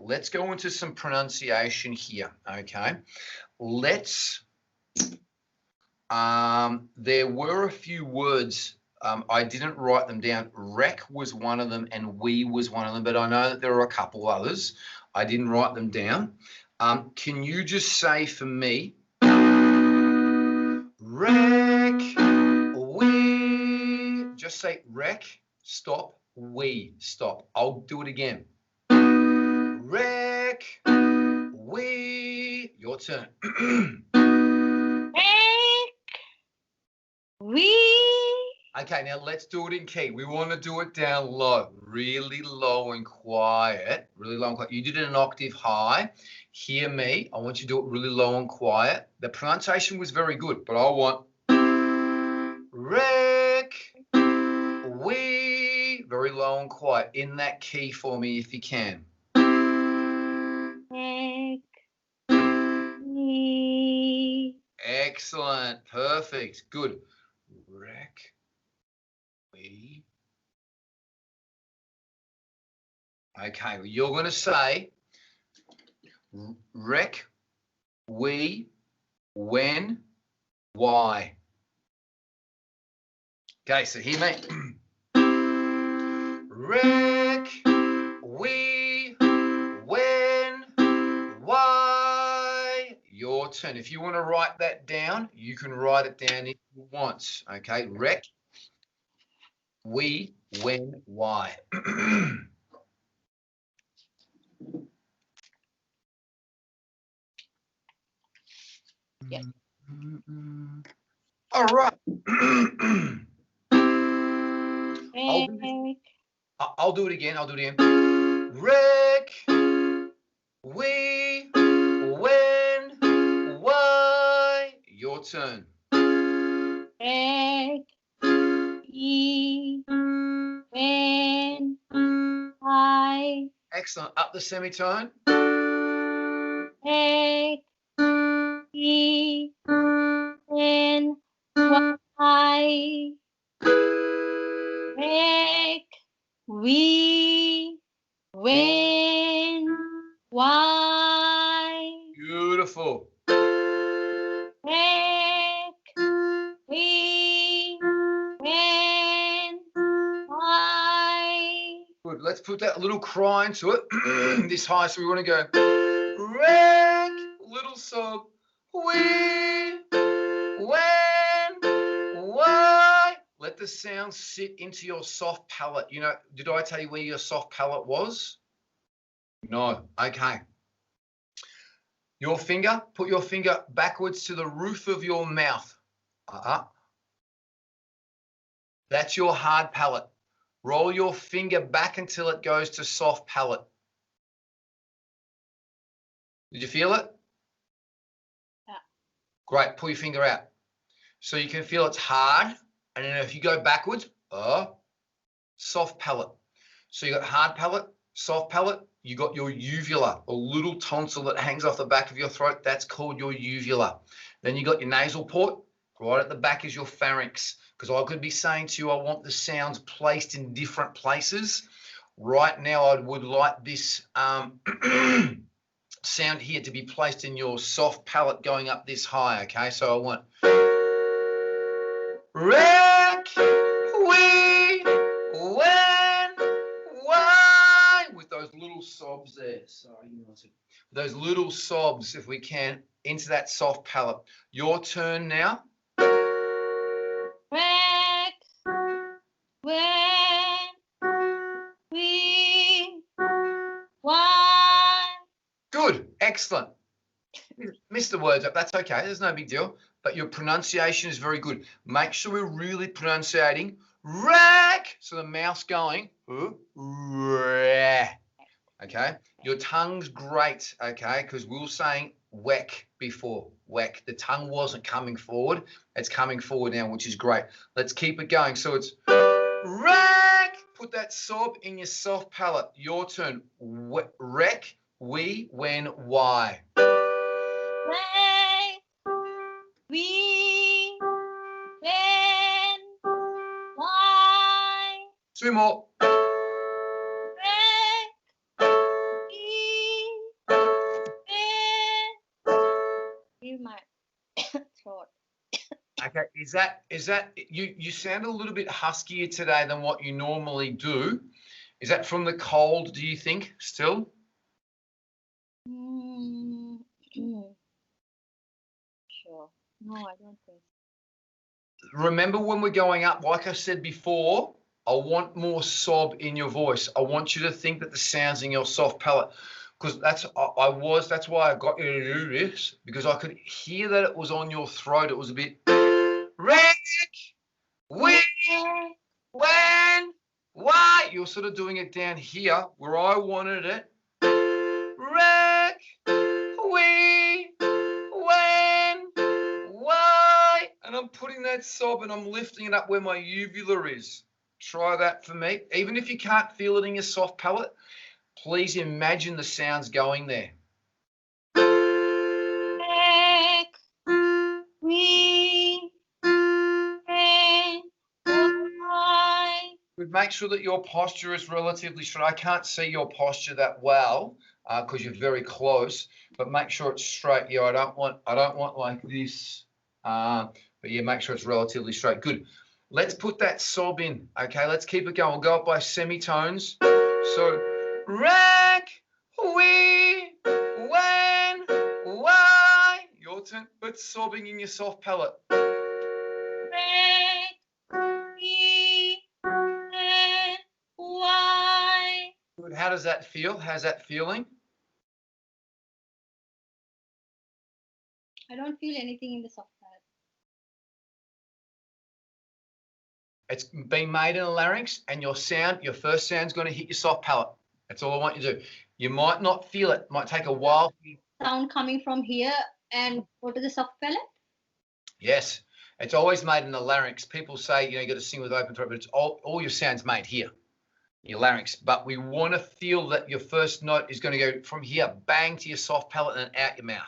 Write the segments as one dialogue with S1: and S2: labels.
S1: let's go into some pronunciation here, okay? Let's, there were a few words, I didn't write them down. Rec was one of them and we was one of them, but I know that there are a couple others. I didn't write them down. Can you just say for me, rec, we, just say rec, stop, we, stop. I'll do it again. Rec, we, your turn.
S2: Rec, we.
S1: Okay, now let's do it in key. We want to do it down low, really low and quiet, really low and quiet. You did it an octave high. Hear me. I want you to do it really low and quiet. The pronunciation was very good, but I want rec, we, very low and quiet. In that key for me if you can.
S2: Rec, we.
S1: Excellent. Perfect. Good. Rec, we. Okay, well, you're going to say rec, we, when, why. Okay, so hear me. Rec, we, when, why. Your turn. If you want to write that down, you can write it down if you want. Okay, rec, we, when, why.
S2: Yes.
S1: All right. I'll do it again. I'll do it again. Rec, we, when, why. Your turn.
S2: Rec, we, when, why.
S1: Excellent. Up the semitone.
S2: Rec, we, when, why. Rec, we, when, why.
S1: Beautiful.
S2: Rec, we, when, why.
S1: Good. Let's put that little cry into it. This high, so we want to go rec, little sob, we, when, why. Let the sound sit into your soft palate. You know, did I tell you where your soft palate was? No. Okay. Your finger, put your finger backwards to the roof of your mouth. That's your hard palate. Roll your finger back until it goes to soft palate. Did you feel it?
S2: Yeah.
S1: Great. Pull your finger out. So you can feel it's hard. And then if you go backwards, soft palate. So you got hard palate, soft palate. You got your uvula, a little tonsil that hangs off the back of your throat. That's called your uvula. Then you got your nasal port. Right at the back is your pharynx. Because I could be saying to you, I want the sounds placed in different places. Right now, I would like this sound here to be placed in your soft palate going up this high, okay? So I want rec, we, when, why, with those little sobs there. Sorry, those little sobs, if we can, into that soft palate. Your turn now.
S2: Rec, when, we, why.
S1: Good, excellent. Missed the words up, that's okay, there's no big deal. But your pronunciation is very good. Make sure we're really pronunciating rec. So the mouth's going, okay? Your tongue's great, okay? Because we were saying weck before, weck. The tongue wasn't coming forward. It's coming forward now, which is great. Let's keep it going. So it's rec. Put that sob in your soft palate. Your turn. Rec, we, when, why.
S2: Rec, we, when, why.
S1: Two more.
S2: Rec, we,
S1: Is that you sound a little bit huskier today than what you normally do? Is that from the cold, do you think, still?
S2: Mm, sure. No, I don't think.
S1: Remember when we're going up, like I said before, I want more sob in your voice. I want you to think that the sound's in your soft palate, because that's why I got you to do this, because I could hear that it was on your throat. It was a bit Rick, when, why? You're sort of doing it down here where I wanted it. Rick, when, why? And I'm putting that sob and I'm lifting it up where my uvula is. Try that for me. Even if you can't feel it in your soft palate, please imagine the sounds going there. But make sure that your posture is relatively straight. I can't see your posture that well because you're very close, but make sure it's straight. Yeah, I don't want like this. But yeah, make sure it's relatively straight. Good. Let's put that sob in. Okay, let's keep it going. We'll go up by semitones. So, rack, we, when, why. Your turn, but sobbing in your soft palate. Good. How does that feel? How's that feeling?
S2: I don't feel anything in the soft palate.
S1: It's been made in the larynx, and your first sound's going to hit your soft palate. That's all I want you to do. You might not feel it. It might take a while.
S2: Sound coming from here and go to the soft palate?
S1: Yes. It's always made in the larynx. People say, you got to sing with open throat, but it's all your sound's made here, your larynx. But we want to feel that your first note is going to go from here, bang, to your soft palate and out your mouth.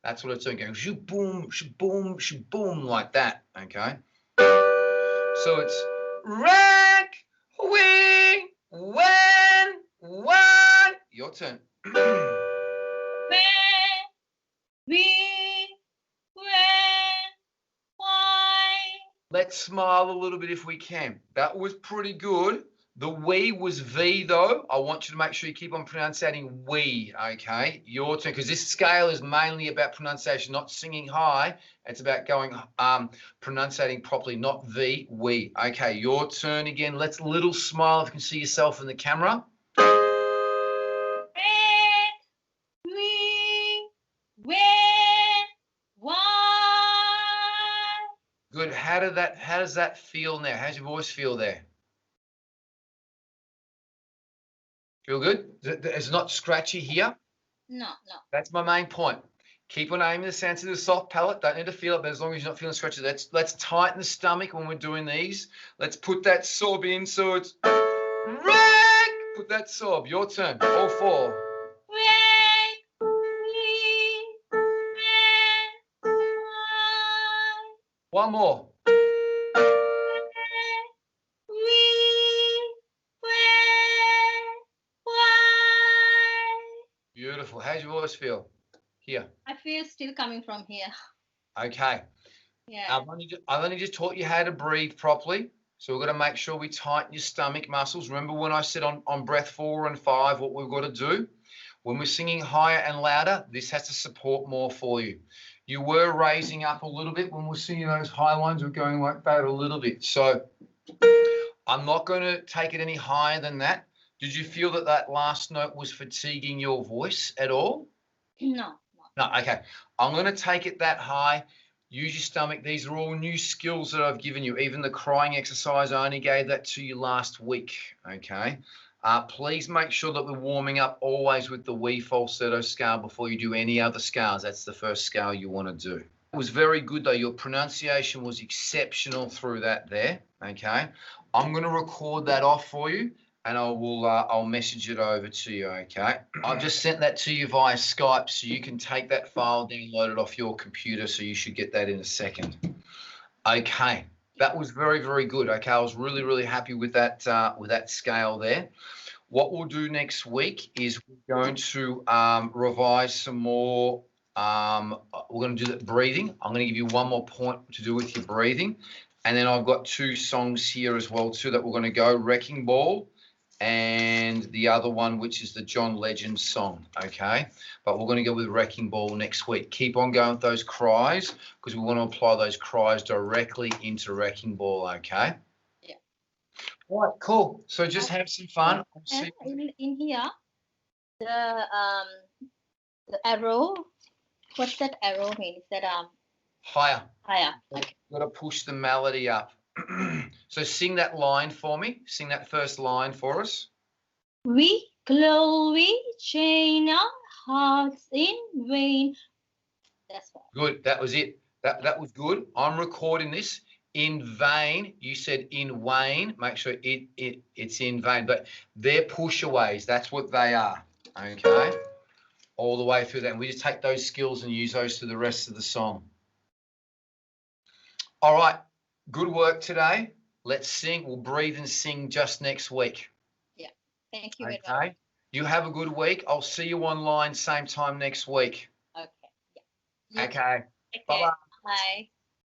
S1: That's what it's doing, going shoo-boom, shoo-boom, shoo-boom, like that, okay? So it's rack, we, when, what? Your turn. Let's smile a little bit if we can. That was pretty good. The we was V though. I want you to make sure you keep on pronouncing we, okay? Your turn, because this scale is mainly about pronunciation, not singing high. It's about going, pronunciating properly, not V, we. Okay, your turn again. Let's little smile if you can see yourself in the camera. Good. How does that feel now? How's your voice feel there? Feel good? It's not scratchy here?
S2: No.
S1: That's my main point. Keep on aiming the sound to the soft palate. Don't need to feel it, but as long as you're not feeling scratchy, let's tighten the stomach when we're doing these. Let's put that sob in so it's rack. Put that sob. Your turn. All four. One more. Beautiful. How's your voice feel? Here.
S2: I feel still coming from here.
S1: Okay.
S2: Yeah.
S1: I've only just taught you how to breathe properly. So we've got to make sure we tighten your stomach muscles. Remember when I said on breath 4 and 5 what we've got to do? When we're singing higher and louder, this has to support more for you. You were raising up a little bit when we're singing those high lines. We're going like that a little bit. So I'm not going to take it any higher than that. Did you feel that last note was fatiguing your voice at all?
S2: No.
S1: No, okay. I'm going to take it that high. Use your stomach. These are all new skills that I've given you. Even the crying exercise, I only gave that to you last week, okay? Please make sure that we're warming up always with the wee falsetto scale before you do any other scales. That's the first scale you want to do. It was very good, though. Your pronunciation was exceptional through that there, okay? I'm going to record that off for you, and I'll message it over to you, okay? I've just sent that to you via Skype, so you can take that file, download it off your computer, so you should get that in a second. Okay, that was very, very good. Okay, I was really, really happy with that scale there. What we'll do next week is we're going to revise some more We're going to do that breathing. I'm going to give you one more point to do with your breathing. And then I've got 2 songs here as well, too, that we're going to go. Wrecking Ball and the other one, which is the John Legend song, okay? But we're going to go with Wrecking Ball next week. Keep on going with those cries because we want to apply those cries directly into Wrecking Ball, okay?
S2: Yeah.
S1: All right, cool. So just have some fun.
S2: And in here, the arrow, what's that arrow mean? Is that
S1: higher.
S2: higher? Okay.
S1: Got to push the melody up. So sing that line for me. Sing that first line for us.
S2: We glowing chain our hearts in vain. That's right.
S1: Good. That was it. That was good. I'm recording this in vain. You said in Wayne. Make sure it's in vain. But they're pushaways. That's what they are. Okay. All the way through that. And we just take those skills and use those to the rest of the song. All right. Good work today. Let's sing. We'll breathe and sing just next week.
S2: Yeah. Thank you.
S1: Okay. You have a good week. I'll see you online same time next week.
S2: Okay. Yeah.
S1: Okay.
S2: Okay.
S1: Bye-bye.
S2: Bye.